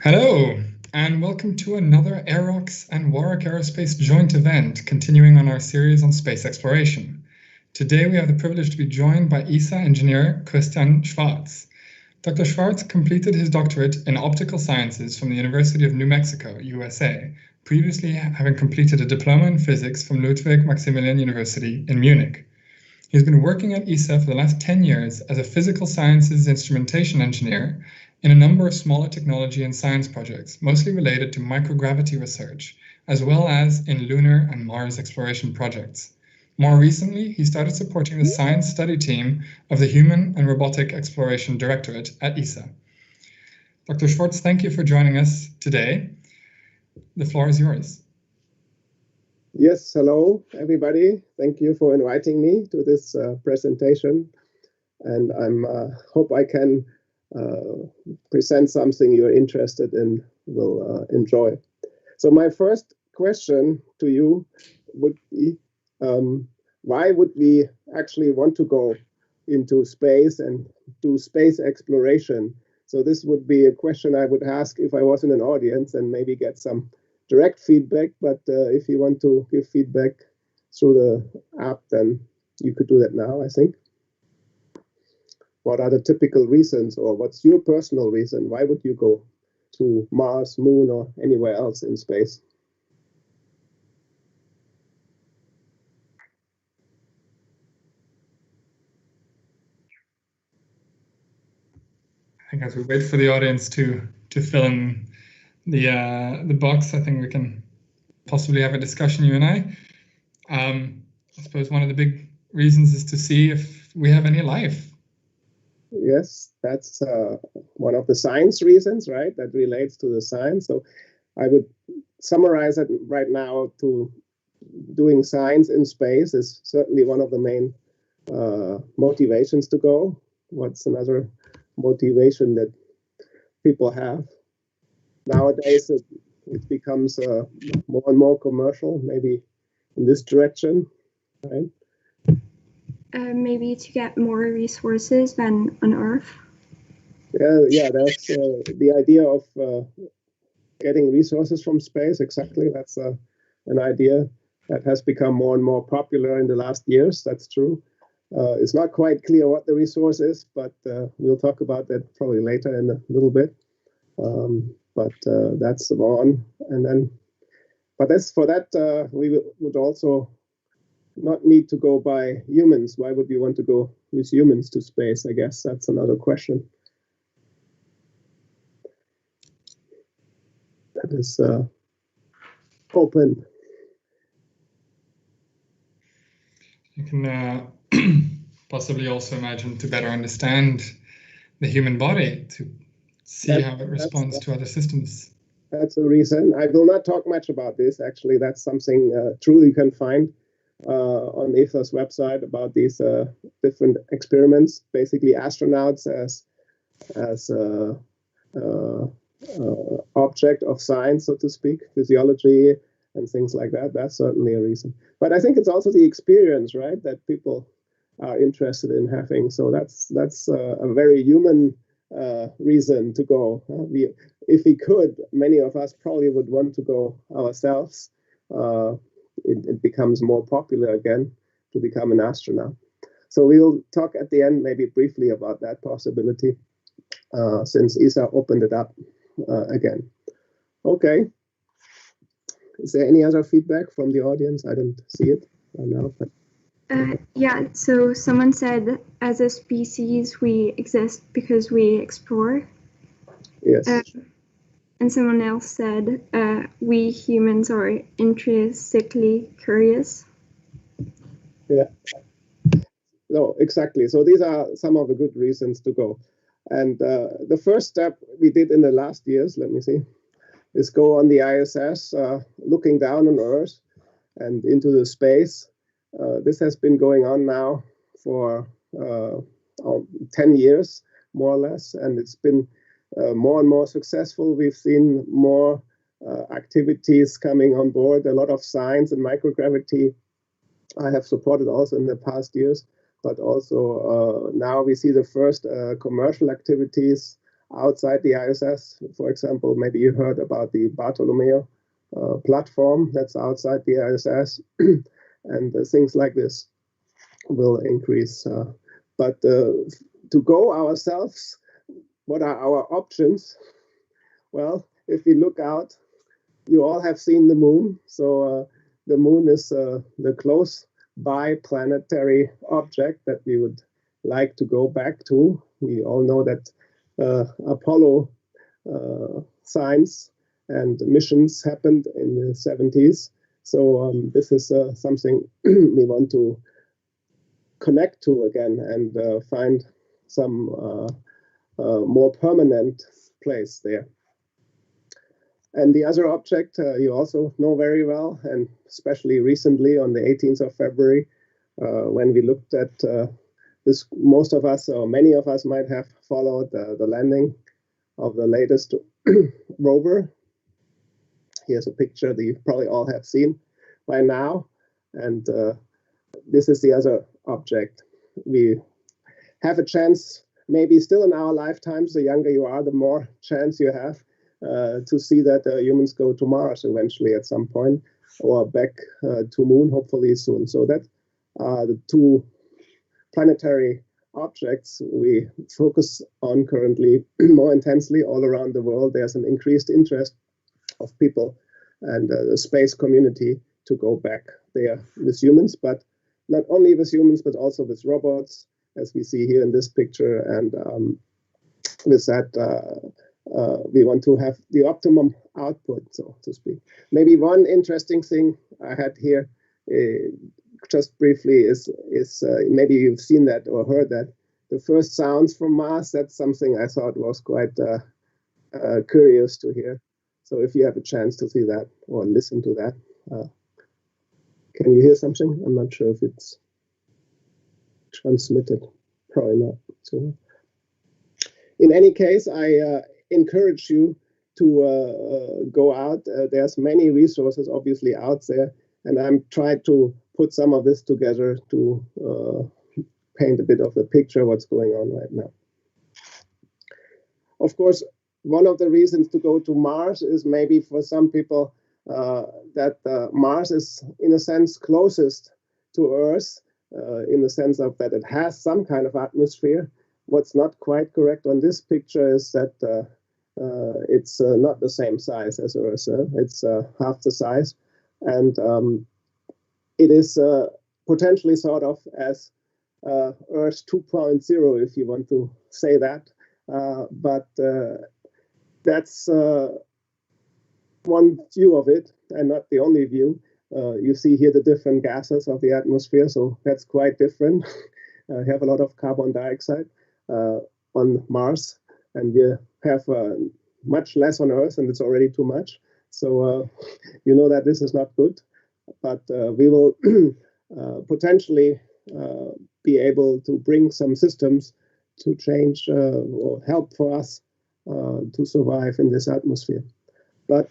Hello, and welcome to another AerOx and Warwick Aerospace joint event, continuing on our series on space exploration. Today we have the privilege to be joined by ESA engineer Christian Schwarz. Dr. Schwarz completed his doctorate in optical sciences from the University of New Mexico, USA, previously having completed a diploma in physics from Ludwig Maximillian-University in Munich. He's been working at ESA for the last 10 years as a physical sciences instrumentation engineer in a number of smaller technology and science projects, mostly related to microgravity research, as well as in lunar and Mars exploration projects. More recently, he started supporting the science study team of the Human and Robotic Exploration Directorate at ESA. Dr. Schwarz, thank you for joining us today. The floor is yours. Yes, hello, everybody. Thank you for inviting me to this presentation. And I hope I can present something you're interested in, will enjoy. So my first question to you would be, why would we actually want to go into space and do space exploration? So this would be a question I would ask if I was in an audience and maybe get some direct feedback. But if you want to give feedback through the app, then you could do that now, I think. What are the typical reasons, or what's your personal reason? Why would you go to Mars, Moon, or anywhere else in space? I think as we wait for the audience to fill in the box, I think we can possibly have a discussion, you and I. I suppose one of the big reasons is to see if we have any life. Yes, that's one of the science reasons, right? That relates to the science. So I would summarize it right now to doing science in space is certainly one of the main motivations to go. What's another motivation that people have? Nowadays, it becomes more and more commercial, maybe in this direction, right? Maybe to get more resources than on Earth. Yeah, that's the idea of getting resources from space. Exactly, that's an idea that has become more and more popular in the last years. That's true. It's not quite clear what the resource is, but we'll talk about that probably later in a little bit. But that's one. And then, but as for that, we would also not need to go by humans. Why would you want to go with humans to space? I guess that's another question. That is open. You can possibly also imagine to better understand the human body, to see how it responds to other systems. That's a reason. I will not talk much about this. Actually, that's something truly you can find on ESA's website about these different experiments. Basically, astronauts as object of science, so to speak, physiology and things like that. That's certainly a reason. But I think it's also the experience, right, that people are interested in having. So that's a very human reason to go. If we could, many of us probably would want to go ourselves. It becomes more popular again to become an astronaut. So we'll talk at the end maybe briefly about that possibility since ESA opened it up again. Okay. Is there any other feedback from the audience? I don't see it right now. But yeah, so someone said as a species we exist because we explore. Yes. And someone else said we humans are intrinsically curious. Yeah. No, exactly. So these are some of the good reasons to go. And the first step we did in the last years, let me see, is go on the ISS, looking down on Earth and into the space. This has been going on now for 10 years, more or less, and it's been more and more successful. We've seen more activities coming on board, a lot of science and microgravity. I have supported also in the past years, but also now we see the first commercial activities outside the ISS. For example, maybe you heard about the Bartolomeo platform that's outside the ISS, and things like this will increase. But to go ourselves, what are our options? Well, if we look out, you all have seen the moon. So the moon is the close by planetary object that we would like to go back to. We all know that Apollo science and missions happened in the 70s. So this is something we want to connect to again and find some more permanent place there. And the other object you also know very well, and especially recently on the 18th of February, when we looked at this, most of us, or many of us might have followed the landing of the latest rover. Here's a picture that you probably all have seen by now. And this is the other object. We have a chance, maybe still in our lifetimes, the younger you are, the more chance you have to see that humans go to Mars eventually at some point, or back to Moon, hopefully soon. So that are the two planetary objects we focus on currently more intensely all around the world. There's an increased interest of people and the space community to go back there with humans, but not only with humans, but also with robots, as we see here in this picture. And with that, we want to have the optimum output, so to speak. Maybe one interesting thing I had here, just briefly, is maybe you've seen that or heard that. The first sounds from Mars, that's something I thought was quite curious to hear. So if you have a chance to see that or listen to that, can you hear something? I'm not sure if it's transmitted. Probably not. So, in any case, I encourage you to go out. There's many resources obviously out there, and I'm trying to put some of this together to paint a bit of the picture what's going on right now. Of course, one of the reasons to go to Mars is maybe for some people that Mars is, in a sense, closest to Earth, in the sense of that it has some kind of atmosphere. What's not quite correct on this picture is that it's not the same size as Earth. It's half the size, and it is potentially sort of as Earth 2.0, if you want to say that. But that's one view of it, and not the only view. You see here the different gases of the atmosphere, so that's quite different. We have a lot of carbon dioxide on Mars, and we have much less on Earth, and it's already too much. So you know that this is not good, but we will potentially be able to bring some systems to change or help for us to survive in this atmosphere. But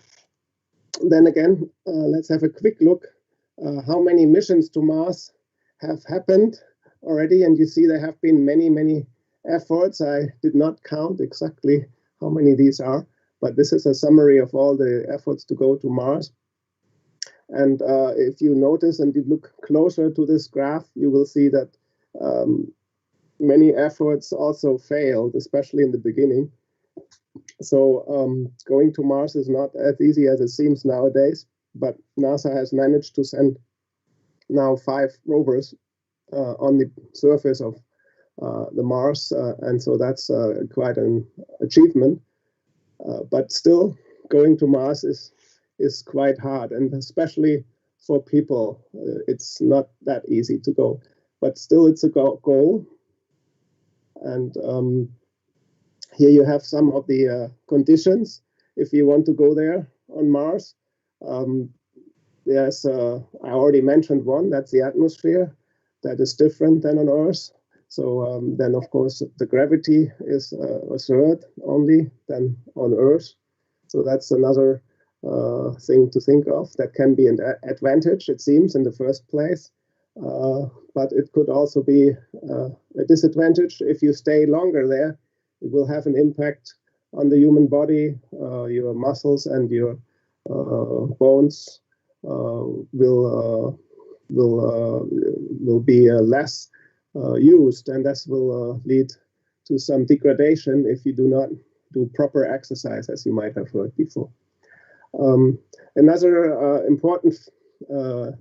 then again, let's have a quick look how many missions to Mars have happened already. And you see there have been many, many efforts. I did not count exactly how many these are, but this is a summary of all the efforts to go to Mars. And if you notice and you look closer to this graph, you will see that many efforts also failed, especially in the beginning. So going to Mars is not as easy as it seems nowadays, but NASA has managed to send now 5 rovers on the surface of the Mars, and so that's quite an achievement. But still, going to Mars is quite hard, and especially for people, it's not that easy to go. But still, it's a goal. And here you have some of the conditions if you want to go there on Mars. There's, I already mentioned one, that's the atmosphere. That is different than on Earth. So then, of course, the gravity is a third only than on Earth. So that's another thing to think of. That can be an advantage, it seems, in the first place. But it could also be a disadvantage if you stay longer there. It will have an impact on the human body, your muscles and your bones will be less used, and this will lead to some degradation if you do not do proper exercise, as you might have heard before. Another important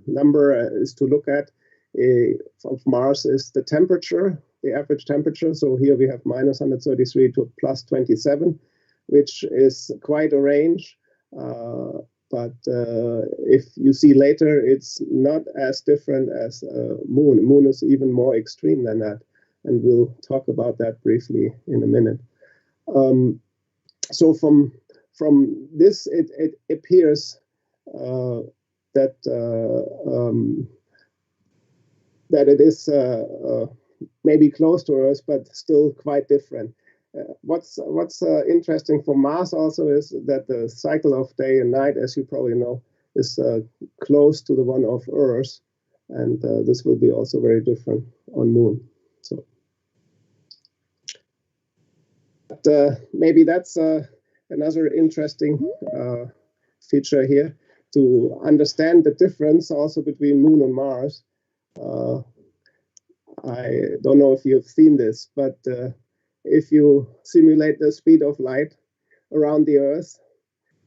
number is to look at of Mars is the temperature, the average temperature. So here we have minus 133 to plus 27, which is quite a range. But if you see later, it's not as different as Moon. Moon is even more extreme than that. And we'll talk about that briefly in a minute. So from this, it appears that it is maybe close to Earth, but still quite different. What's interesting for Mars also is that the cycle of day and night, as you probably know, is close to the one of Earth, and this will be also very different on Moon. So, but maybe that's another interesting feature here to understand the difference also between Moon and Mars. I don't know if you've seen this, but if you simulate the speed of light around the Earth,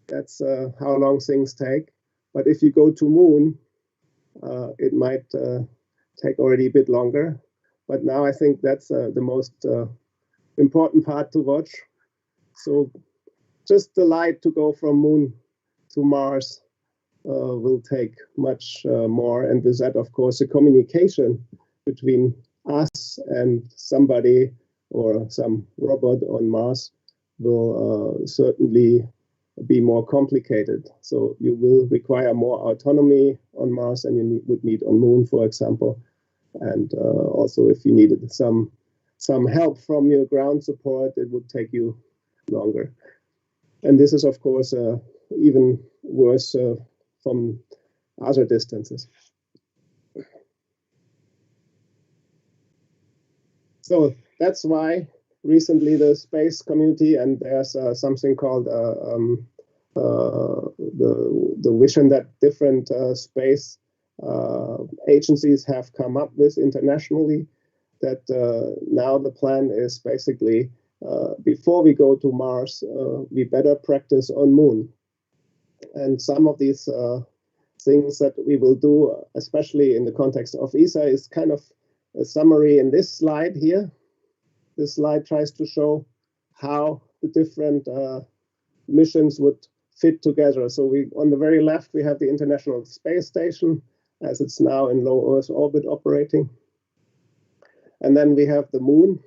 that's how long things take. But if you go to Moon, it might take already a bit longer. But now I think that's the most important part to watch. So just the light to go from Moon to Mars will take much more. And with that, of course, the communication between us and somebody or some robot on Mars will certainly be more complicated. So you will require more autonomy on Mars than you would need on Moon, for example. And also, if you needed some help from your ground support, it would take you longer. And this is, of course, even worse from other distances. So that's why recently the space community, and there's something called the vision that different space agencies have come up with internationally, that now the plan is basically before we go to Mars, we better practice on Moon. And some of these things that we will do, especially in the context of ESA, is kind of a summary in this slide here. This slide tries to show how the different missions would fit together. So on the very left, we have the International Space Station, as it's now in low Earth orbit operating. And then we have the Moon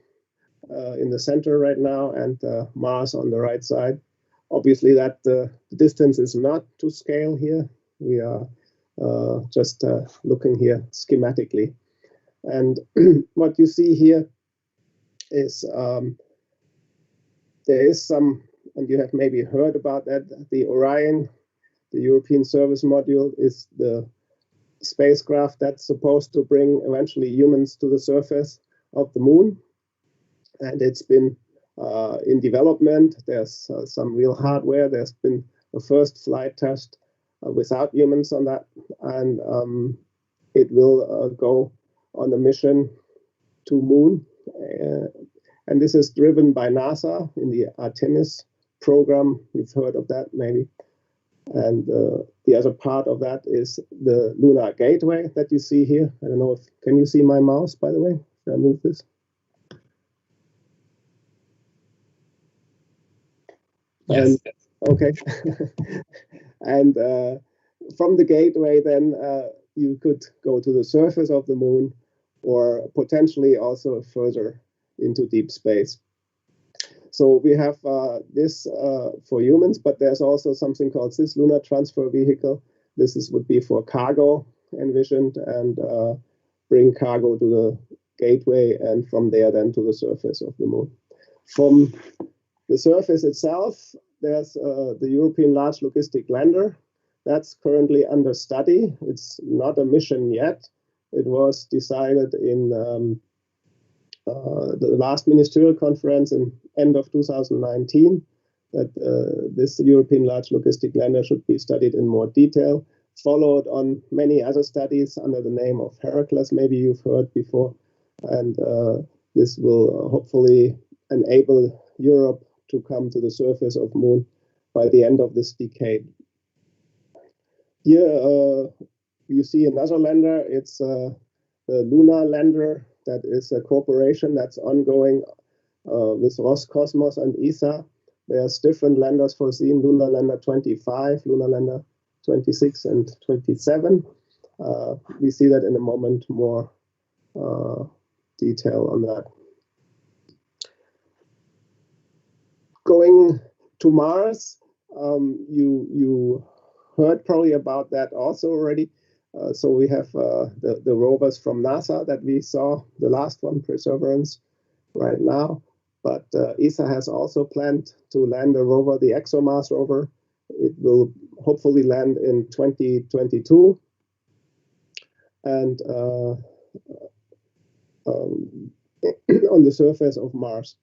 in the center right now, and Mars on the right side. Obviously, that the distance is not to scale here. We are just looking here schematically. And what you see here is there is some, and you have maybe heard about that, the Orion, the European Service Module, is the spacecraft that's supposed to bring eventually humans to the surface of the Moon. And it's been in development. There's some real hardware. There's been a first flight test without humans on that. And it will go on a mission to Moon. And this is driven by NASA in the Artemis program. You've heard of that maybe. And the other part of that is the Lunar Gateway that you see here. I don't know if, can you see my mouse, by the way? Can I move this? Yes. Okay. And from the gateway, then you could go to the surface of the Moon, or potentially also further into deep space. So we have this for humans, but there's also something called Cislunar Transfer Vehicle. This would be for cargo envisioned, and bring cargo to the gateway, and from there then to the surface of the Moon. From the surface itself, there's the European Large Logistic Lander. That's currently under study. It's not a mission yet. It was decided in the last ministerial conference in end of 2019 that this European Large Logistic Lander should be studied in more detail, followed on many other studies under the name of Heracles, maybe you've heard before. And this will hopefully enable Europe to come to the surface of Moon by the end of this decade. Here you see another lander. It's the Lunar Lander. That is a cooperation that's ongoing with Roscosmos and ESA. There's different landers foreseen: Lunar Lander 25, Lunar Lander 26, and 27. We see that in a moment, more detail on that. Going to Mars, you heard probably about that also already. So we have the rovers from NASA that we saw, the last one, Perseverance, right now. But ESA has also planned to land a rover, the ExoMars rover. It will hopefully land in 2022. And on the surface of Mars.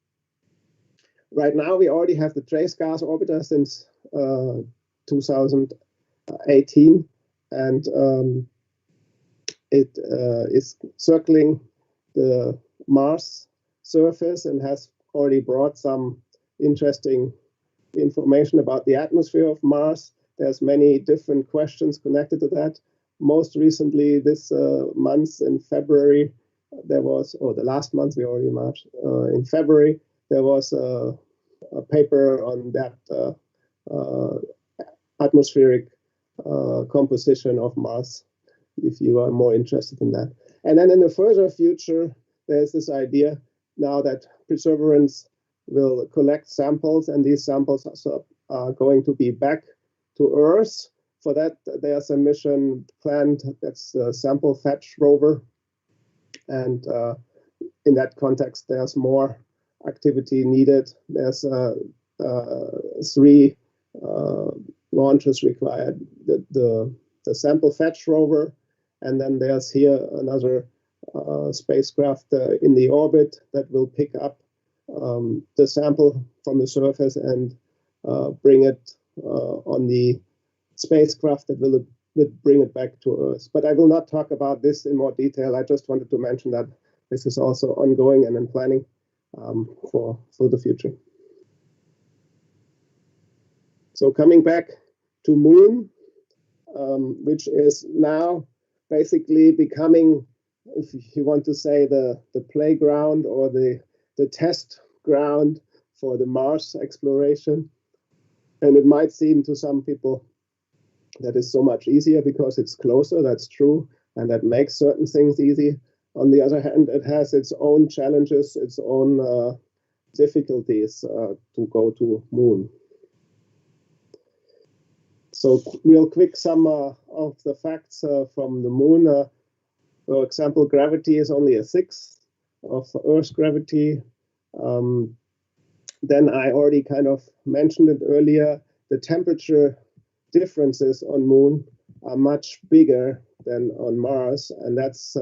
Right now, we already have the Trace Gas Orbiter since 2018, and it is circling the Mars surface and has already brought some interesting information about the atmosphere of Mars. There's many different questions connected to that. Most recently, this month in February, there was, or the last month, we already March, in February, there was a paper on that atmospheric composition of Mars, if you are more interested in that. And then in the further future, there's this idea now that Perseverance will collect samples, and these samples are going to be back to Earth. For that, there's a mission planned, that's the Sample Fetch rover. And in that context, there's more activity needed. There's 3 launches required. The Sample Fetch rover, and then there's here another spacecraft in the orbit that will pick up the sample from the surface and bring it on the spacecraft that will bring it back to Earth. But I will not talk about this in more detail. I just wanted to mention that this is also ongoing and in planning for the future. So coming back to Moon, which is now basically becoming, if you want to say, the playground or the test ground for the Mars exploration. And it might seem to some people that is so much easier because it's closer, that's true, and that makes certain things easy. On the other hand, it has its own challenges, its own difficulties to go to Moon. So real quick, some of the facts from the Moon. For example, gravity is only 1/6 of Earth's gravity. Then I already kind of mentioned it earlier, the temperature differences on Moon are much bigger than on Mars, and that's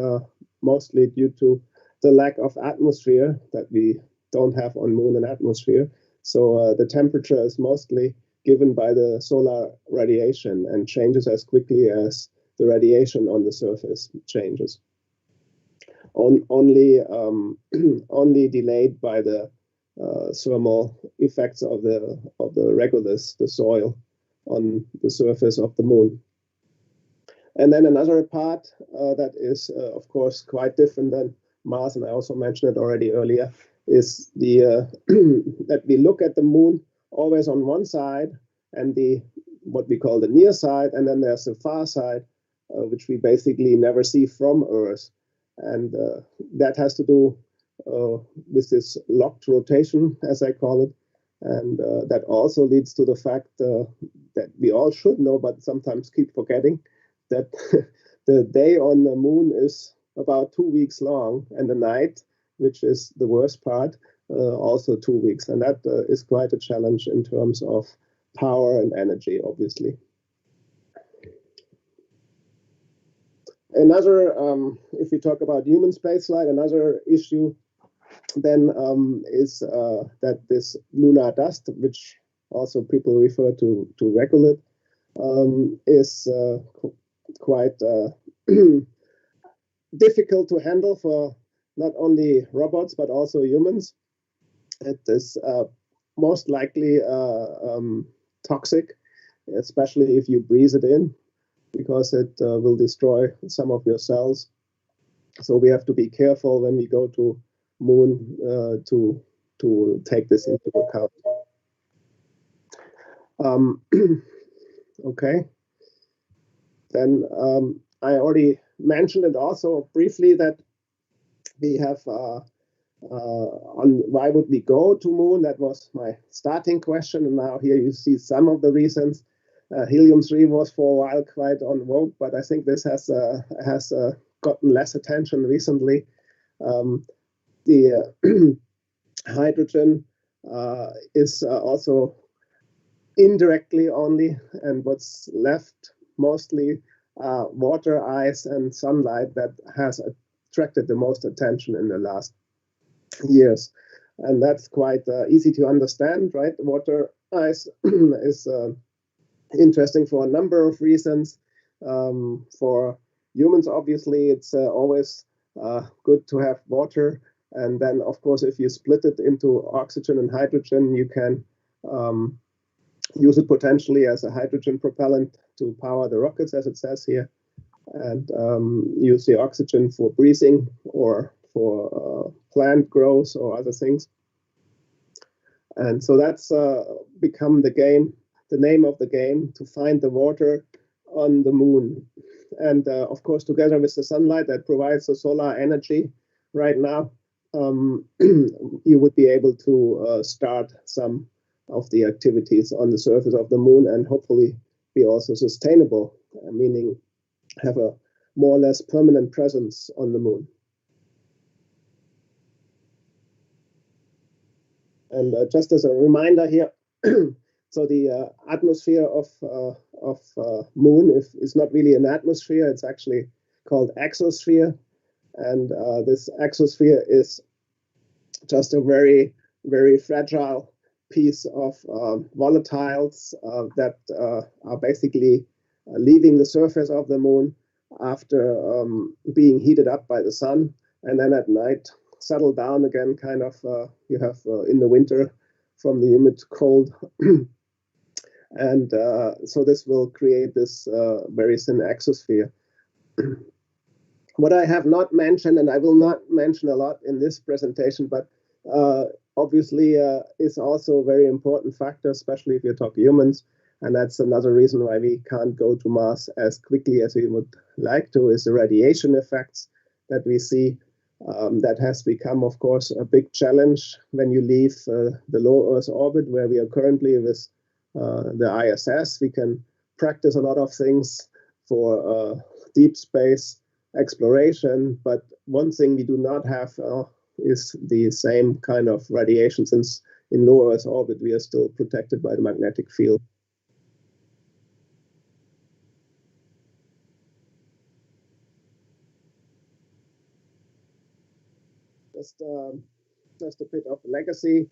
mostly due to the lack of atmosphere, that we don't have on Moon an atmosphere. So the temperature is mostly given by the solar radiation and changes as quickly as the radiation on the surface changes. Only delayed by the thermal effects of the regolith, the soil on the surface of the Moon. And then another part that is, of course, quite different than Mars, and I also mentioned it already earlier, is the that we look at the Moon always on one side, and what we call the near side, and then there's the far side, which we basically never see from Earth. And that has to do with this locked rotation, as I call it. And that also leads to the fact that we all should know, but sometimes keep forgetting, that the day on the Moon is about 2 weeks long, and the night, which is the worst part, also 2 weeks. And that is quite a challenge in terms of power and energy, obviously. Another, if we talk about human spaceflight, another issue then is that this lunar dust, which also people refer to regolith, is quite difficult to handle for not only robots but also humans. It is most likely toxic, especially if you breathe it in, because it will destroy some of your cells. So we have to be careful when we go to Moon to take this into account. Okay. Then I already mentioned it also briefly that we have on why would we go to Moon? That was my starting question, and now here you see some of the reasons. Helium-3 was for a while quite on vogue, but I think this has gotten less attention recently. The hydrogen is also indirectly only, and what's left mostly water, ice, and sunlight that has attracted the most attention in the last years. And that's quite easy to understand, right? Water, ice is interesting for a number of reasons. For humans, obviously, it's always good to have water. And then, of course, if you split it into oxygen and hydrogen, you can use it potentially as a hydrogen propellant to power the rockets, as it says here, and use the oxygen for breathing or for plant growth or other things. And so that's become the name of the game, to find the water on the Moon. And of course, together with the sunlight that provides the solar energy right now, you would be able to start some of the activities on the surface of the Moon, and hopefully be also sustainable, meaning have a more or less permanent presence on the Moon. And just as a reminder here, so the atmosphere of Moon is not really an atmosphere, it's actually called exosphere. And this exosphere is just a very, very fragile piece of volatiles that are basically leaving the surface of the Moon after being heated up by the sun, and then at night settle down again, kind of you have in the winter from the humid cold. And so this will create this very thin exosphere. What I have not mentioned, and I will not mention a lot in this presentation, but obviously is also a very important factor, especially if you talk humans. And that's another reason why we can't go to Mars as quickly as we would like to, is the radiation effects that we see. That has become, of course, a big challenge when you leave the low Earth orbit, where we are currently with the ISS. We can practice a lot of things for deep space exploration, but one thing we do not have is the same kind of radiation, since in low Earth orbit we are still protected by the magnetic field. Just a bit of legacy,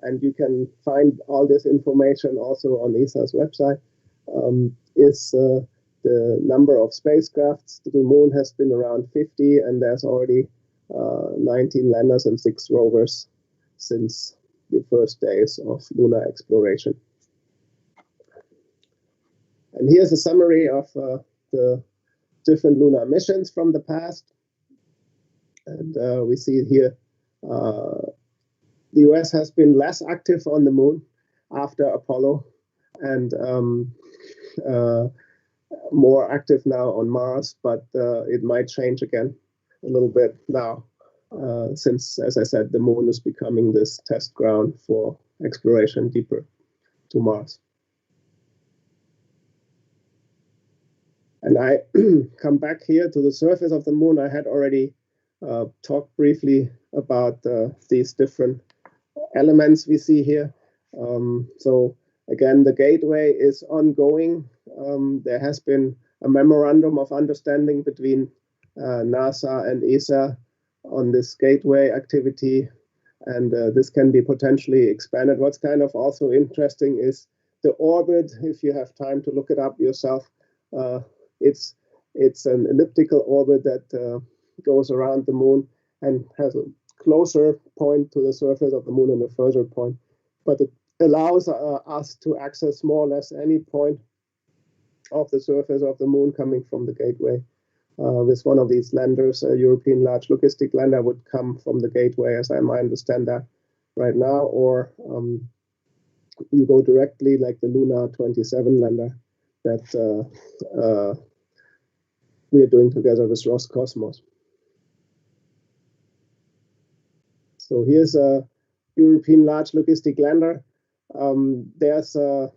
and you can find all this information also on ESA's website, is the number of spacecrafts to the Moon has been around 50, and there's already 19 landers and 6 rovers since the first days of lunar exploration. And here's a summary of the different lunar missions from the past. And we see here the US has been less active on the Moon after Apollo, and more active now on Mars, but it might change again a little bit now, since, as I said, the Moon is becoming this test ground for exploration deeper to Mars. And I come back here to the surface of the Moon. I had already talked briefly about these different elements we see here. So again, the gateway is ongoing. There has been a memorandum of understanding between NASA and ESA on this gateway activity. and this can be potentially expanded. What's kind of also interesting is the orbit. If you have time to look it up yourself, it's an elliptical orbit that goes around the moon and has a closer point to the surface of the moon and a further point, but it allows us to access more or less any point of the surface of the moon coming from the Gateway. With one of these landers, a European Large Logistic Lander would come from the Gateway, as I might understand that right now, or you go directly like the Lunar 27 lander that we are doing together with Roscosmos. So here's a European Large Logistic Lander. There's a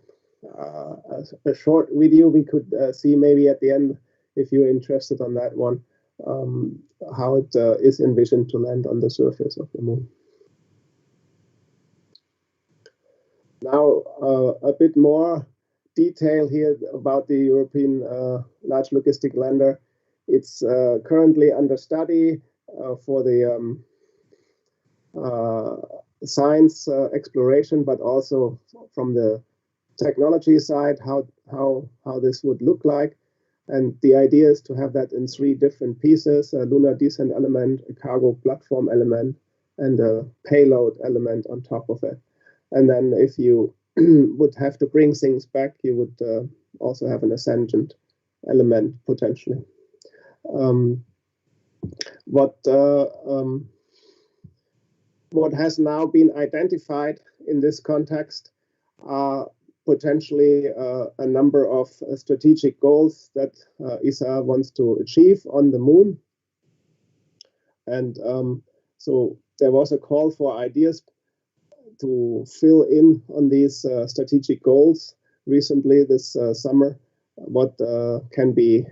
short video we could see maybe at the end, if you're interested on that one, how it is envisioned to land on the surface of the moon. Now, a bit more detail here about the European Large Logistic Lander. It's currently under study for the science exploration, but also from the technology side, how this would look like. And the idea is to have that in 3 different pieces: a lunar descent element, a cargo platform element, and a payload element on top of it. And then if you would have to bring things back, you would also have an ascendant element potentially. What has now been identified in this context are potentially a number of strategic goals that ESA wants to achieve on the moon. And so there was a call for ideas to fill in on these strategic goals recently this summer, what can be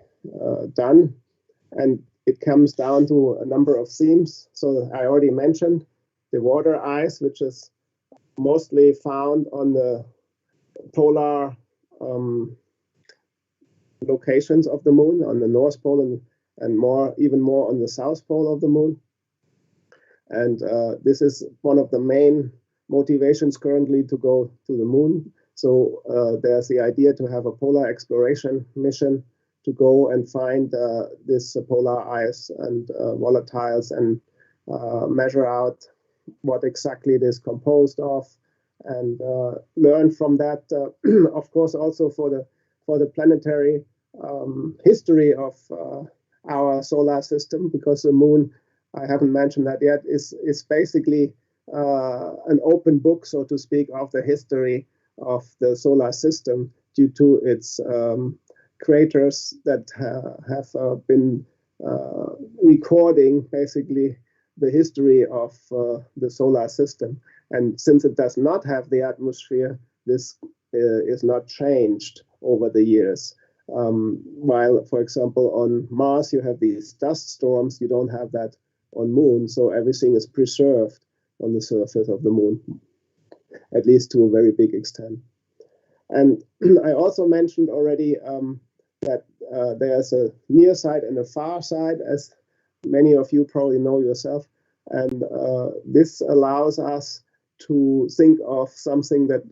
done. And it comes down to a number of themes. So I already mentioned the water ice, which is mostly found on the polar locations of the moon, on the North Pole and even more on the South Pole of the moon. And this is one of the main motivations currently to go to the moon. So there's the idea to have a polar exploration mission to go and find this polar ice and volatiles and measure out what exactly it is composed of, and learn from that. Of course, also for the planetary history of our solar system, because the moon, I haven't mentioned that yet, is basically an open book, so to speak, of the history of the solar system due to its craters that have been recording basically the history of the solar system. And since it does not have the atmosphere, this is not changed over the years. While, for example, on Mars, you have these dust storms, you don't have that on Moon, so everything is preserved on the surface of the Moon, at least to a very big extent. And I also mentioned already that there's a near side and a far side, as many of you probably know yourself. And this allows us to think of something that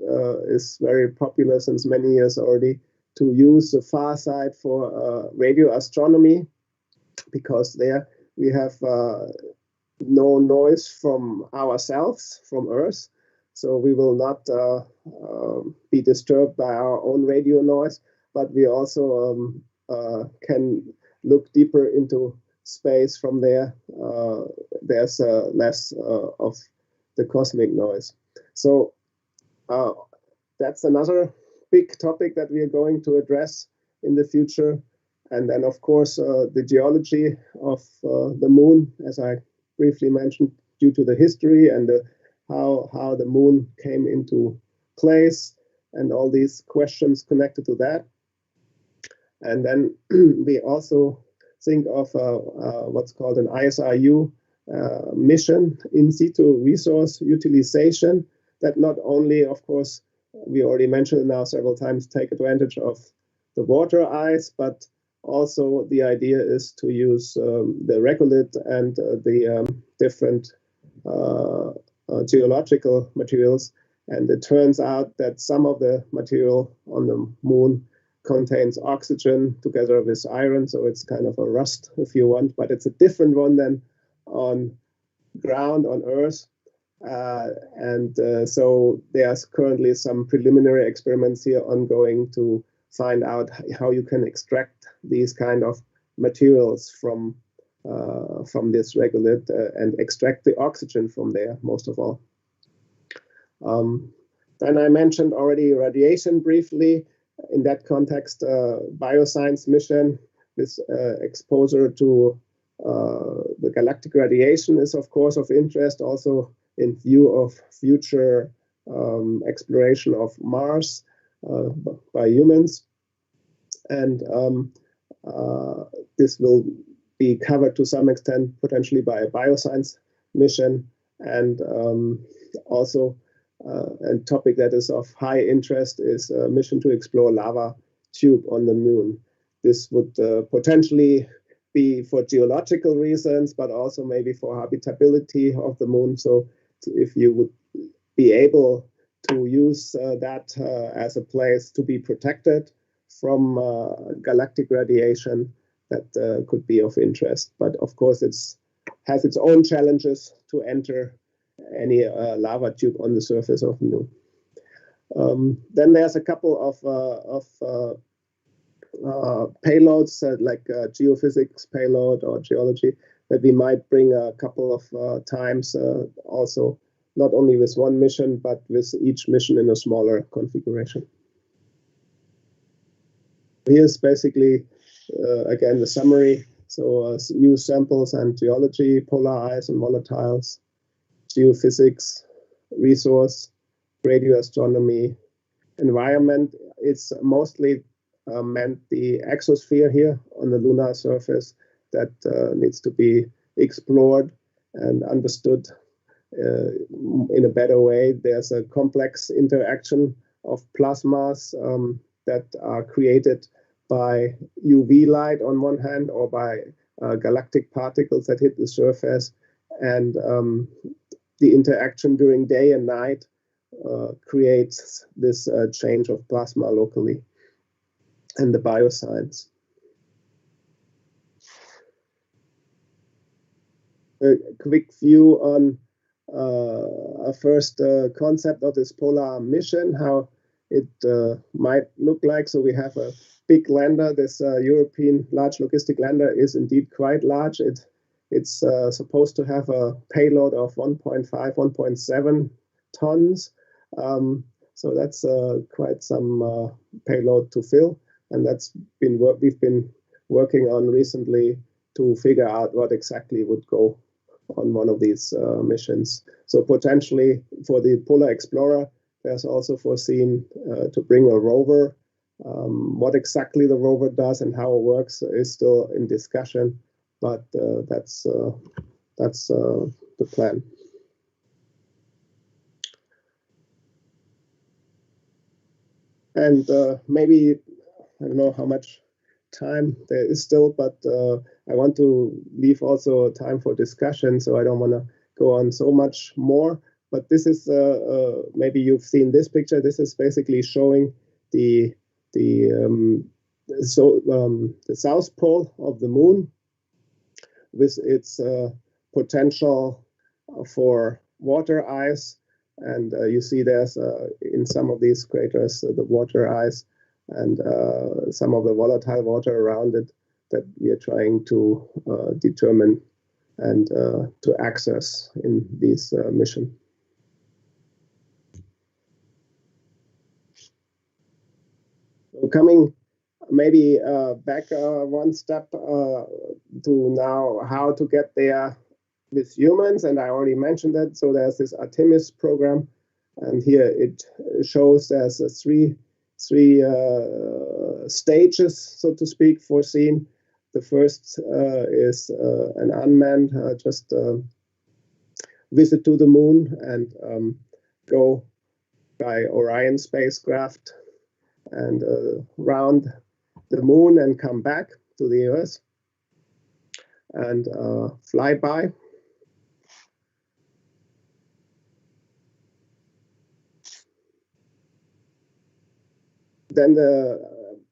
is very popular since many years already, to use the far side for radio astronomy, because there we have no noise from ourselves, from Earth. So we will not be disturbed by our own radio noise, but we also can look deeper into space from there. There's less of the cosmic noise. So that's another big topic that we are going to address in the future. And then, of course, the geology of the moon, as I briefly mentioned, due to the history and how the moon came into place and all these questions connected to that. And then we also think of what's called an ISRU mission, in situ resource utilization, that not only, of course, we already mentioned it now several times, take advantage of the water ice, but also the idea is to use the regolith and the different geological materials, and it turns out that some of the material on the moon contains oxygen together with iron, so it's kind of a rust if you want, but it's a different one than on ground on Earth. So there's currently some preliminary experiments here ongoing to find out how you can extract these kind of materials from this regolith and extract the oxygen from there, most of all. Then I mentioned already radiation briefly. In that context, bioscience mission with exposure to the galactic radiation is of course of interest, also in view of future exploration of Mars by humans. And this will be covered to some extent potentially by a bioscience mission, and also a topic that is of high interest is a mission to explore lava tube on the moon. This would potentially be for geological reasons, but also maybe for habitability of the moon. So if you would be able to use that as a place to be protected from galactic radiation, that could be of interest. But of course, it has its own challenges to enter any lava tube on the surface of the moon. Then there's a couple of payloads like geophysics payload or geology that we might bring a couple of times, also not only with one mission, but with each mission in a smaller configuration. Here's basically, again, the summary. So new samples and geology, polar ice and volatiles, geophysics, resource, radio astronomy, environment. It's mostly meant the exosphere here on the lunar surface that needs to be explored and understood in a better way. There's a complex interaction of plasmas that are created by UV light on one hand, or by galactic particles that hit the surface, and the interaction during day and night creates this change of plasma locally, and the bioscience. A quick view on a first concept of this polar mission, how it might look like. So we have a big lander. This European Large Logistic Lander is indeed quite large. It's supposed to have a payload of 1.5, 1.7 tons. So that's quite some payload to fill. And that's been what we've been working on recently to figure out what exactly would go on one of these missions. So potentially for the Polar Explorer, there's also foreseen to bring a rover. What exactly the rover does and how it works is still in discussion, but that's the plan. And maybe, I don't know how much time there is still, but I want to leave also time for discussion, so I don't want to go on so much more. But this is, maybe you've seen this picture. This is basically showing the south pole of the moon with its potential for water ice. And you see there's in some of these craters the water ice and some of the volatile water around it that we are trying to determine and to access in this mission. So coming maybe back one step to now how to get there with humans, and I already mentioned that. So there's this Artemis program, and here it shows there's three stages, so to speak, foreseen. The first is an unmanned just visit to the moon and go by Orion spacecraft and round the moon and come back to the Earth and fly by. then the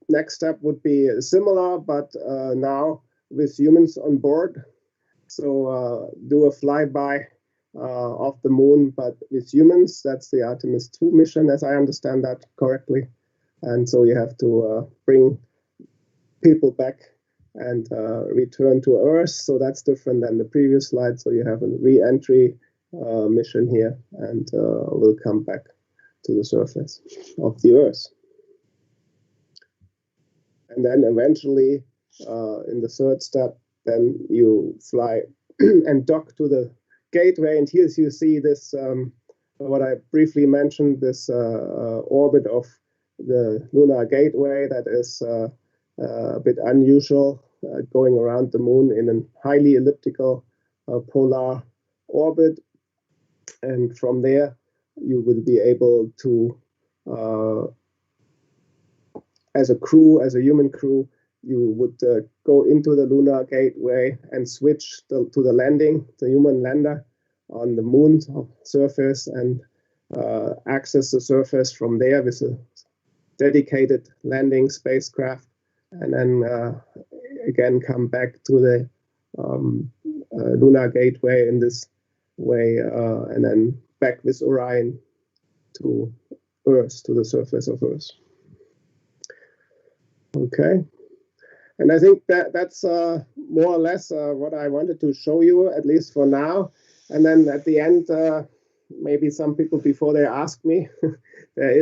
next step would be similar, but now with humans on board. So do a flyby of the moon, but with humans. That's the Artemis 2 mission, as I understand that correctly. And so you have to bring people back and return to Earth. So that's different than the previous slide. So you have a re-entry mission here, and we'll come back to the surface of the Earth. And then eventually, in the third step, then you fly and dock to the gateway. And here you see this, what I briefly mentioned, this orbit of the Lunar Gateway that is a bit unusual, going around the moon in a highly elliptical polar orbit. And from there, you will be able to, as a crew, as a human crew, you would go into the Lunar Gateway and switch to the landing, the human lander on the moon's surface, and access the surface from there with a dedicated landing spacecraft, and then again come back to the Lunar Gateway in this way, and then back with Orion to Earth, to the surface of Earth. Okay. And I think that's more or less what I wanted to show you, at least for now. And then at the end, maybe some people before they asked me, there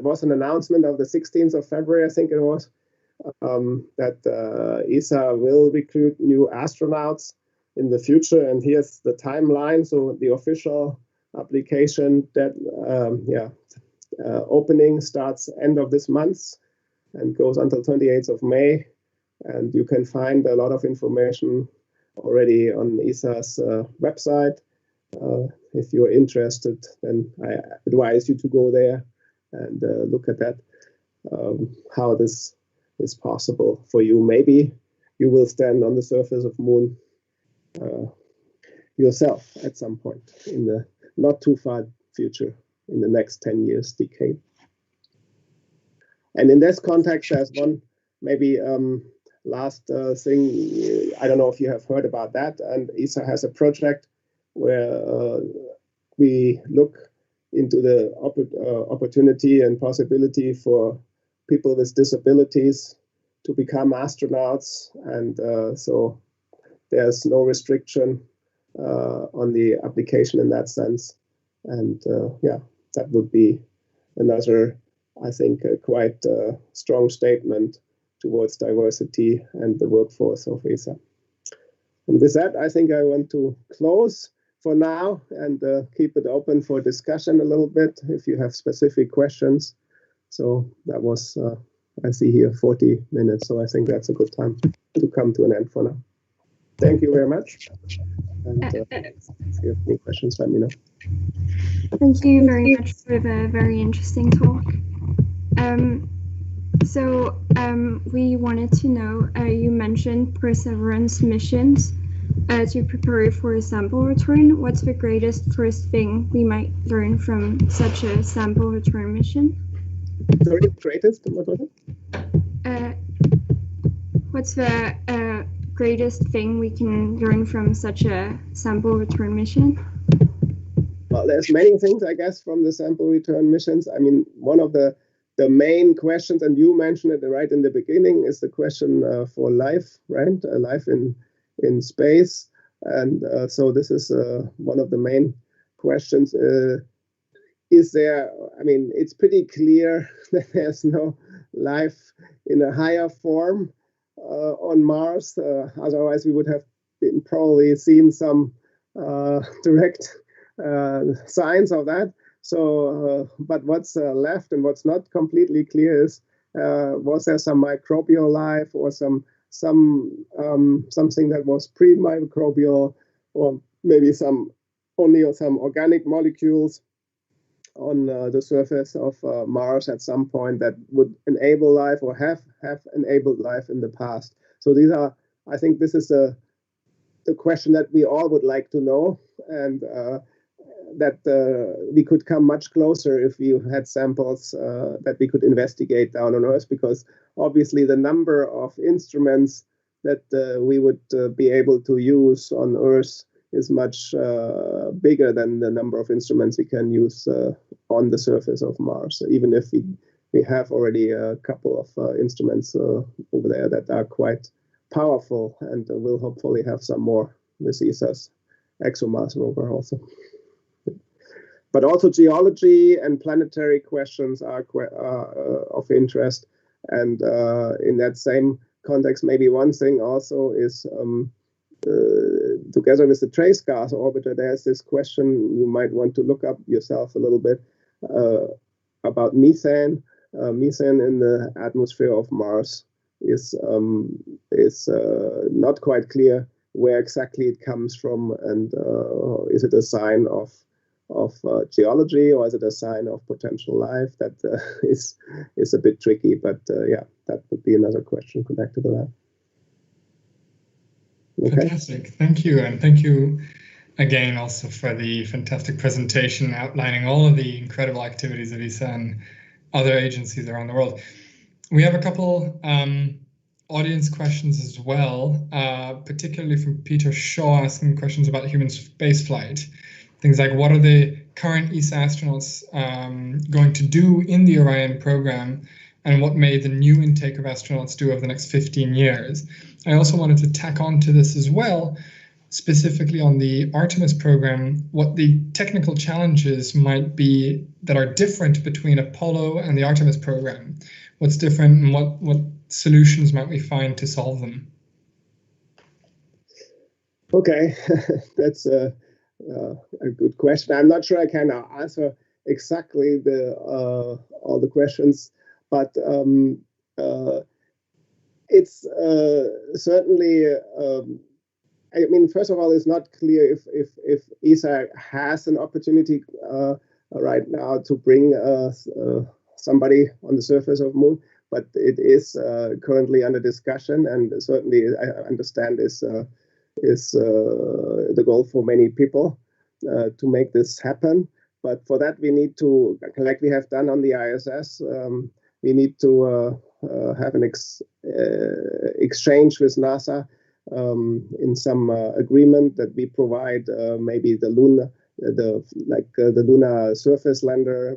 was an announcement of the 16th of February, I think it was, that ESA will recruit new astronauts in the future. And here's the timeline. So the official application that opening starts end of this month and goes until 28th of May. And you can find a lot of information already on ESA's website. If you're interested, then I advise you to go there and look at that, how this is possible for you. Maybe you will stand on the surface of Moon yourself at some point in the not too far future, in the next 10 years, decade. And in this context, there's one maybe last thing. I don't know if you have heard about that. And ESA has a project where we look into the opportunity and possibility for people with disabilities to become astronauts. And so there's no restriction on the application in that sense. And yeah, that would be another, I think, a quite strong statement towards diversity and the workforce of ESA. And with that, I think I want to close for now and keep it open for discussion a little bit if you have specific questions. So that was, I see here, 40 minutes. So I think that's a good time to come to an end for now. Thank you very much. And if you have any questions, let me know. Thank you very much for the very interesting talk. We wanted to know, you mentioned perseverance missions to prepare for a sample return. What's the greatest first thing we might learn from such a sample return mission? Sorry, greatest? What was it? What's the greatest thing we can learn from such a sample return mission? Well, there's many things, I guess, from the sample return missions. I mean, one of the main questions, and you mentioned it right in the beginning, is the question for life, right? Life in space. And so this is one of the main questions. Is there, I mean, it's pretty clear that there's no life in a higher form on Mars. Otherwise, we would have probably seen some direct signs of that. So, but what's left and what's not completely clear is, was there some microbial life or something that was pre-microbial, or maybe only some organic molecules on the surface of Mars at some point that would enable life or have enabled life in the past. So these are, I think this is the question that we all would like to know. And we could come much closer if we had samples that we could investigate down on Earth, because obviously the number of instruments that we would be able to use on Earth is much bigger than the number of instruments we can use on the surface of Mars, even if we have already a couple of instruments over there that are quite powerful, and we'll hopefully have some more with ESA's ExoMars rover also. But also geology and planetary questions are of interest. And in that same context, maybe one thing also is, together with the trace gas orbiter, there's this question you might want to look up yourself a little bit about methane. Methane in the atmosphere of Mars is not quite clear where exactly it comes from, and is it a sign of geology, or is it a sign of potential life? That is a bit tricky, but yeah, that would be another question connected to that. Okay. Fantastic, thank you, and thank you again also for the fantastic presentation outlining all of the incredible activities of ESA and other agencies around the world. We have a couple audience questions as well, particularly from Peter Shaw asking questions about human spaceflight. Things like, what are the current ESA astronauts going to do in the Orion program, and what may the new intake of astronauts do over the next 15 years? I also wanted to tack on to this as well, specifically on the Artemis program, what the technical challenges might be that are different between Apollo and the Artemis program. What's different, and what solutions might we find to solve them? Okay, that's a good question. I'm not sure I can answer exactly all the questions, but it's certainly. I mean, first of all, it's not clear if ESA has an opportunity right now to bring somebody on the surface of the Moon, but it is currently under discussion, and certainly I understand is the goal for many people to make this happen. But for that, we need to, like we have done on the ISS, we need to have an exchange with NASA in some agreement that we provide maybe the lunar surface lander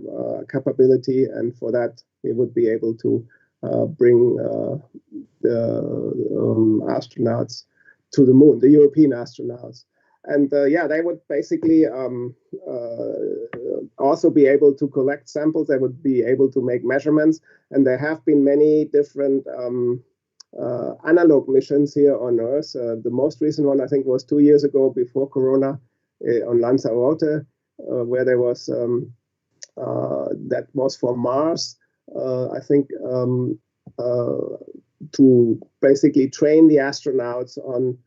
capability, and for that we would be able to bring the astronauts to the Moon, the European astronauts. And yeah, they would basically also be able to collect samples. They would be able to make measurements. And there have been many different analog missions here on Earth. The most recent one, I think, was 2 years ago, before Corona, on Lanzarote, where there was, that was for Mars, I think, to basically train the astronauts on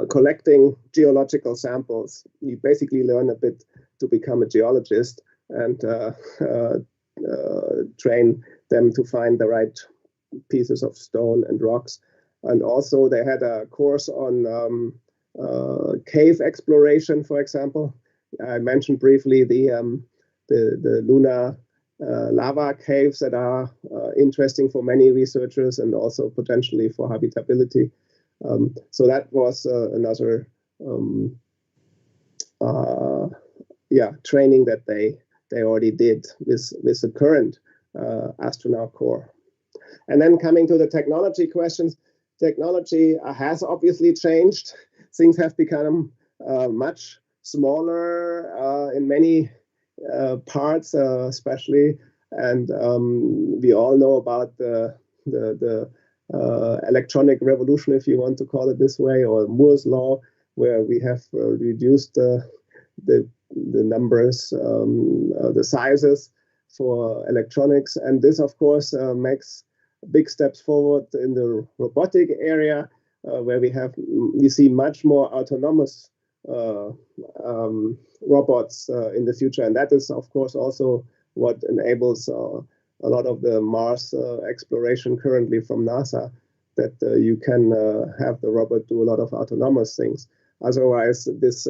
collecting geological samples. You basically learn a bit to become a geologist, and train them to find the right pieces of stone and rocks. And also they had a course on cave exploration, for example. I mentioned briefly the lunar lava caves that are interesting for many researchers, and also potentially for habitability. So that was another training that they already did with the current astronaut corps. And then coming to the technology questions, technology has obviously changed. Things have become much smaller in many parts, especially, and we all know about the electronic revolution, if you want to call it this way, or Moore's law, where we have reduced the numbers, the sizes for electronics, and this, of course, makes big steps forward in the robotic area, where we see much more autonomous robots in the future, and that is, of course, also what enables a lot of the Mars exploration currently from NASA, that you can have the robot do a lot of autonomous things. Otherwise, this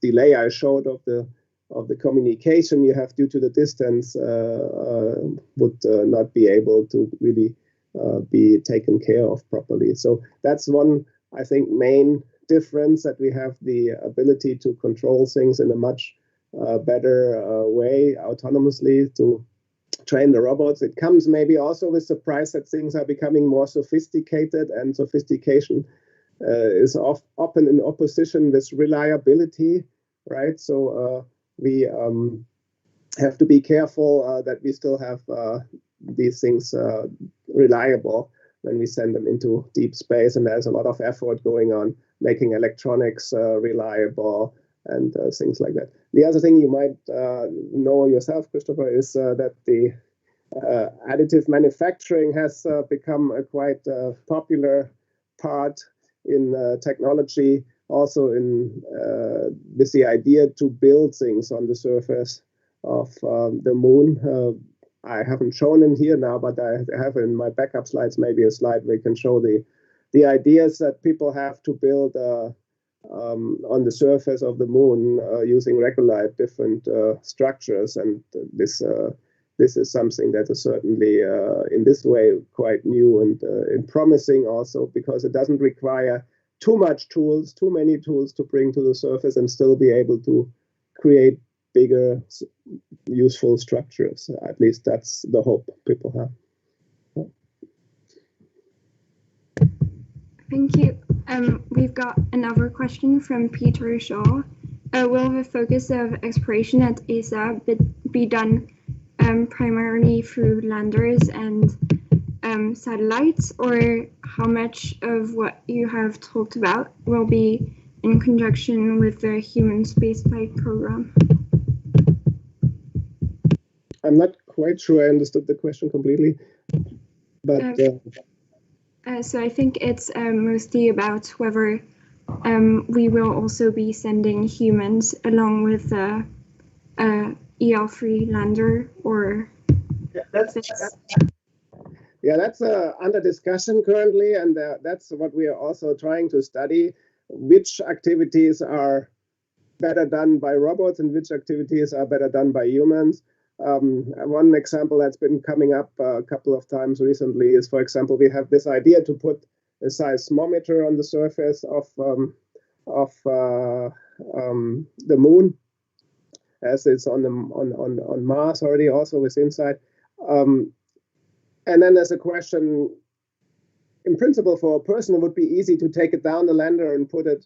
delay I showed of the communication you have due to the distance would not be able to really be taken care of properly. So that's one, I think, main difference, that we have the ability to control things in a much better way autonomously to train the robots. It comes maybe also with surprise that things are becoming more sophisticated, and sophistication is often in opposition with reliability, right? So we have to be careful that we still have these things reliable when we send them into deep space, and there's a lot of effort going on making electronics reliable and things like that. The other thing you might know yourself, Christopher, is that the additive manufacturing has become a quite popular part in technology, also in with the idea to build things on the surface of the moon. I haven't shown in here now, but I have in my backup slides maybe a slide where you can show the ideas that people have to build on the surface of the moon using regular different structures, and this is something that is certainly in this way quite new and promising also, because it doesn't require too many tools to bring to the surface and still be able to create bigger useful structures. At least that's the hope people have. Thank you. We've got another question from Peter Shaw. Will the focus of exploration at ESA be done primarily through landers and satellites, or how much of what you have talked about will be in conjunction with the human spaceflight program? I'm not quite sure I understood the question completely, but so I think it's mostly about whether we will also be sending humans along with the EL3 lander, or that's under discussion currently, and that's what we are also trying to study, which activities are better done by robots and which activities are better done by humans. One example that's been coming up a couple of times recently is, for example, we have this idea to put a seismometer on the surface of the moon, as it's on Mars already, also with InSight. And then there's a question, in principle, for a person, it would be easy to take it down the lander and put it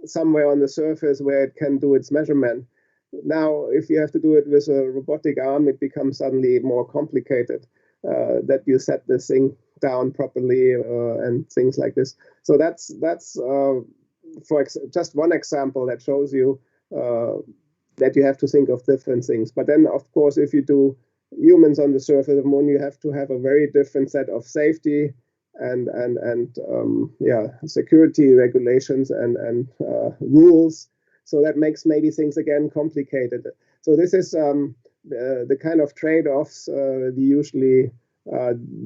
somewhere on the surface where it can do its measurement. Now, if you have to do it with a robotic arm, it becomes suddenly more complicated, that you set this thing down properly and things like this. So that's just one example that shows you that you have to think of different things. But then, of course, if you do humans on the surface of the moon, you have to have a very different set of safety and security regulations and rules. So that makes maybe things again complicated. So this is the kind of trade-offs we usually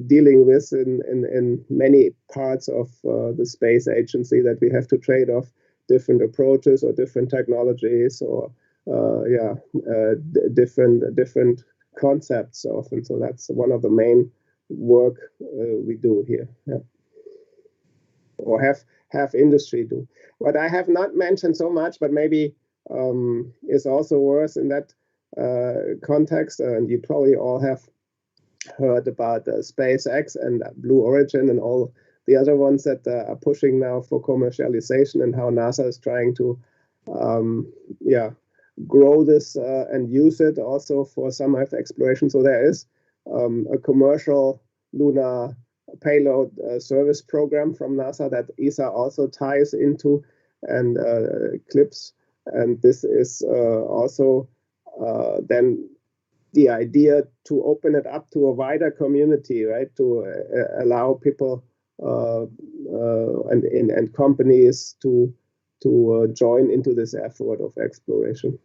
dealing with in many parts of the space agency, that we have to trade off different approaches or different technologies or different concepts often. So that's one of the main work we do here, or have industry do. What I have not mentioned so much, but maybe is also worth in that context, and you probably all have heard about SpaceX and Blue Origin and all the other ones that are pushing now for commercialization, and how NASA is trying to grow this and use it also for some Earth exploration. So there is a commercial lunar payload service program from NASA that ESA also ties into and clips. And this is also then the idea to open it up to a wider community, right? To allow people and companies to join into this effort of exploration.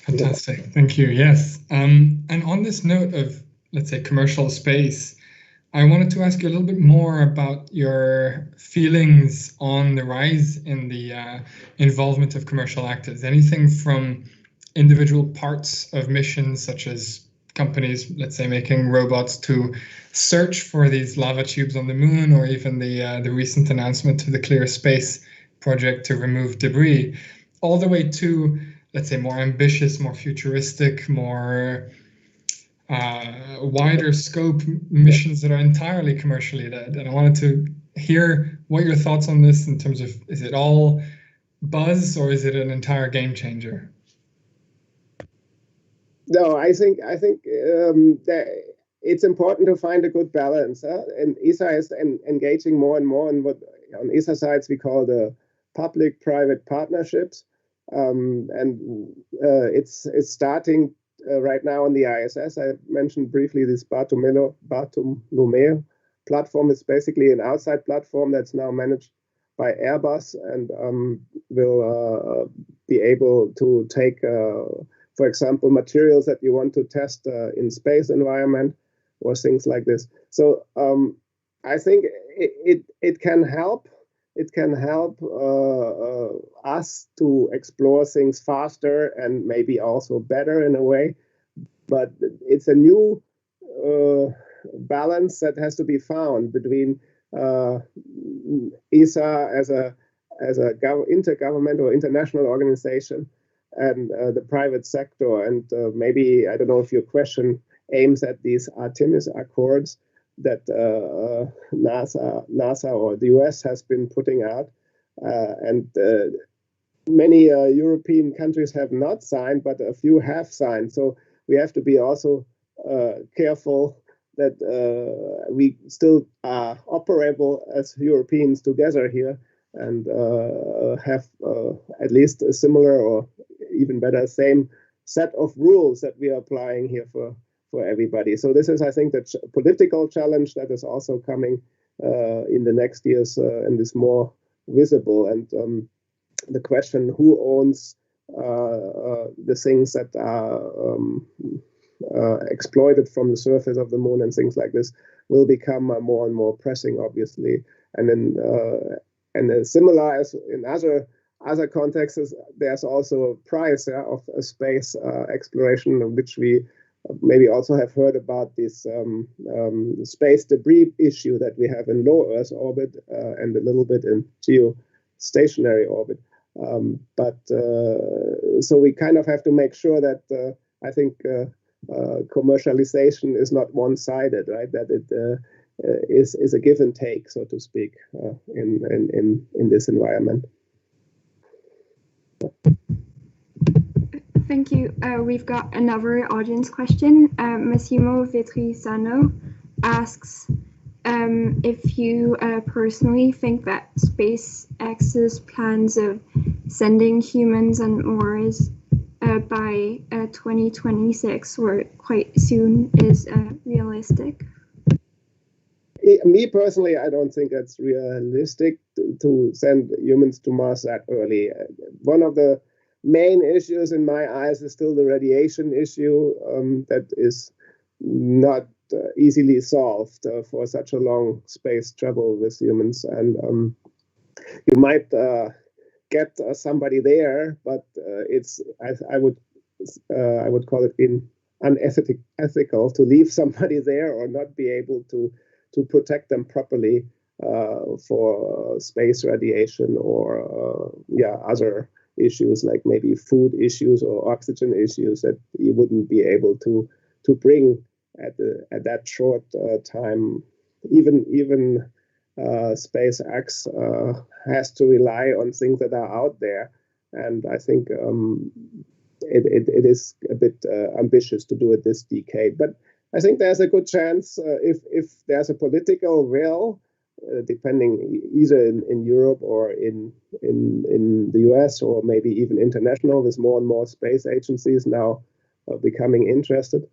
Fantastic, thank you. Yes, and on this note of, let's say, commercial space, I wanted to ask you a little bit more about your feelings on the rise in the involvement of commercial actors. Anything from individual parts of missions, such as companies, let's say, making robots to search for these lava tubes on the moon, or even the recent announcement of the Clear Space project to remove debris, all the way to, let's say, more ambitious, more futuristic, more wider scope missions that are entirely commercially led. And I wanted to hear what your thoughts on this in terms of, is it all buzz or is it an entire game changer? No, I think that it's important to find a good balance. And ESA is engaging more and more in what on ESA sides we call the public-private partnerships. And it's starting right now on the ISS. I mentioned briefly this Bartholomew platform. Is basically an outside platform that's now managed by Airbus and will be able to take, for example, materials that you want to test in space environment or things like this. So I think it can help. It can help us to explore things faster and maybe also better in a way. But it's a new balance that has to be found between ESA as a intergovernmental or international organization and the private sector. And maybe, I don't know if your question aims at these Artemis Accords that NASA or the US has been putting out. And many European countries have not signed, but a few have signed. So we have to be also careful that we still are operable as Europeans together here and have at least a similar or even better same set of rules that we are applying here for everybody. So this is, I think, the political challenge that is also coming in the next years and is more visible. And the question who owns the things that are exploited from the surface of the moon and things like this will become more and more pressing, obviously. And then similar as in other contexts, there's also a price of space exploration, which we maybe also have heard about this space debris issue that we have in low Earth orbit and a little bit in geostationary orbit. So we kind of have to make sure that I think commercialization is not one-sided, right? That it is a give and take, so to speak, in this environment. Thank you. We've got another audience question. Massimo Vitrizano asks if you personally think that SpaceX's plans of sending humans on Mars by 2026 or quite soon is realistic. Me personally, I don't think it's realistic to send humans to Mars that early. One of the main issues in my eyes is still the radiation issue that is not easily solved for such a long space travel with humans. And you might get somebody there, but I would call it unethical to leave somebody there or not be able to protect them properly for space radiation or other issues like maybe food issues or oxygen issues that you wouldn't be able to bring at that short time. Even SpaceX has to rely on things that are out there, and I think it is a bit ambitious to do it this decade. But I think there's a good chance if there's a political will, depending either in Europe or in the US or maybe even international, with more and more space agencies now becoming interested,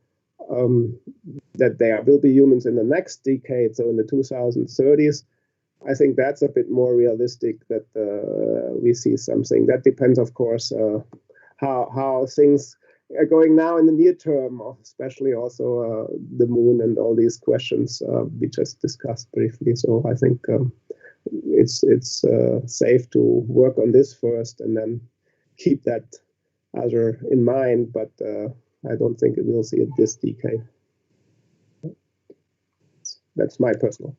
that there will be humans in the next decade, so in the 2030s. I think that's a bit more realistic that we see something. That depends, of course, how things going now in the near term, especially also the moon and all these questions we just discussed briefly. So I think it's safe to work on this first and then keep that other in mind. But I don't think we'll see it this decade. That's my personal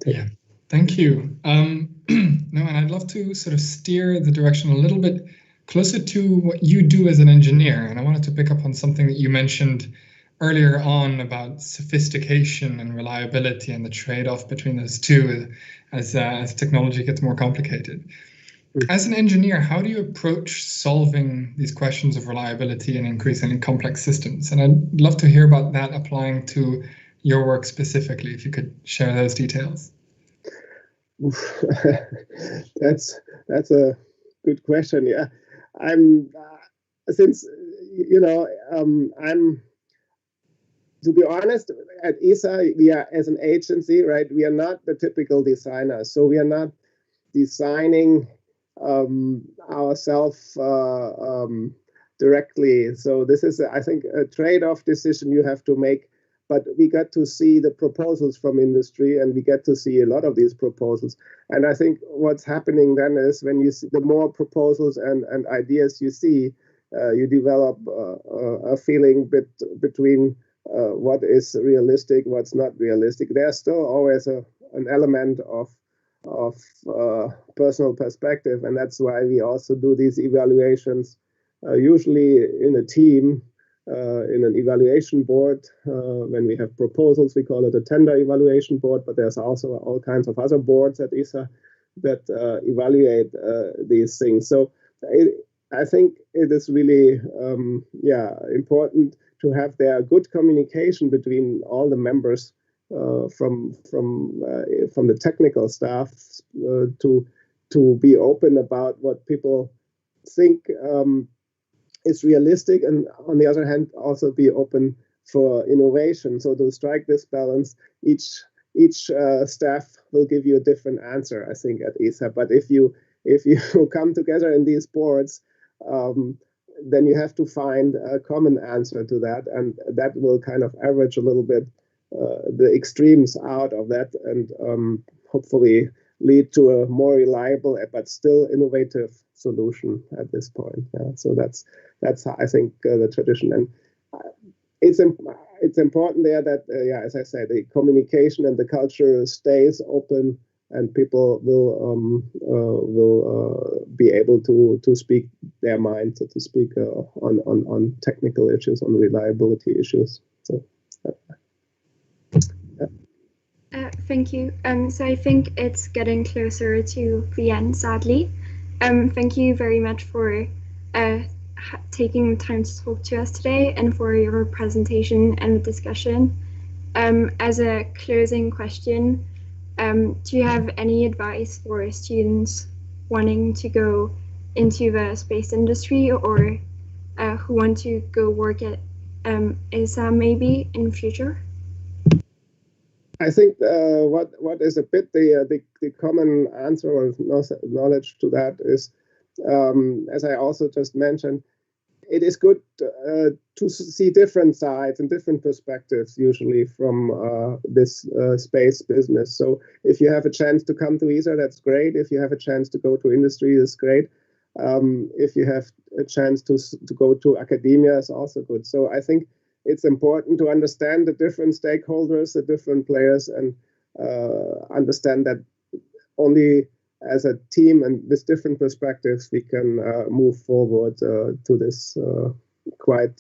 take. Yeah, thank you. No, and I'd love to sort of steer the direction a little bit closer to what you do as an engineer. And I wanted to pick up on something that you mentioned earlier on about sophistication and reliability and the trade-off between those two as technology gets more complicated. As an engineer, how do you approach solving these questions of reliability in increasingly complex systems? And I'd love to hear about that applying to your work specifically, if you could share those details. That's a good question. Yeah, I'm since I'm, to be honest, at ESA we are, as an agency, right, we are not the typical designers, so we are not designing ourselves directly. So this is, I think, a trade-off decision you have to make. But we got to see the proposals from industry, and we get to see a lot of these proposals. And I think what's happening then is when you see the more proposals and ideas you see, you develop a feeling between what is realistic, what's not realistic. There's still always an element of personal perspective, and that's why we also do these evaluations, usually in a team. In an evaluation board, when we have proposals, we call it a tender evaluation board, but there's also all kinds of other boards at ESA that evaluate these things. So I think it is really important to have there good communication between all the members from the technical staff to be open about what people think is realistic, and on the other hand also be open for innovation. So to strike this balance, each staff will give you a different answer, I think, at ESA. But if you come together in these boards, then you have to find a common answer to that, and that will kind of average a little bit the extremes out of that, and hopefully lead to a more reliable but still innovative solution at this point. Yeah. So that's I think the tradition, and it's important there that as I said, the communication and the culture stays open, and people will be able to speak their mind, so to speak, on technical issues, on reliability issues. So. Thank you. So I think it's getting closer to the end, sadly. Thank you very much for taking the time to talk to us today and for your presentation and discussion. As a closing question, do you have any advice for students wanting to go into the space industry, or who want to go work at ESA maybe in the future? I think what is a bit the common answer or knowledge to that is, as I also just mentioned, it is good to see different sides and different perspectives usually from this space business. So if you have a chance to come to ESA, that's great. If you have a chance to go to industry, that's great. If you have a chance to go to academia, is also good. So I think it's important to understand the different stakeholders, the different players, and understand that only as a team and with different perspectives we can move forward to this quite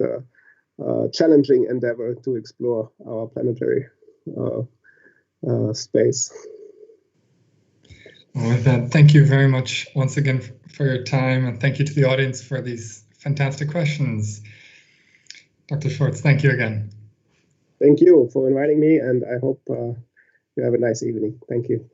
challenging endeavor to explore our planetary space. Well, with that, thank you very much once again for your time, and thank you to the audience for these fantastic questions. Dr. Schwarz, thank you again. Thank you for inviting me, and I hope you have a nice evening. Thank you.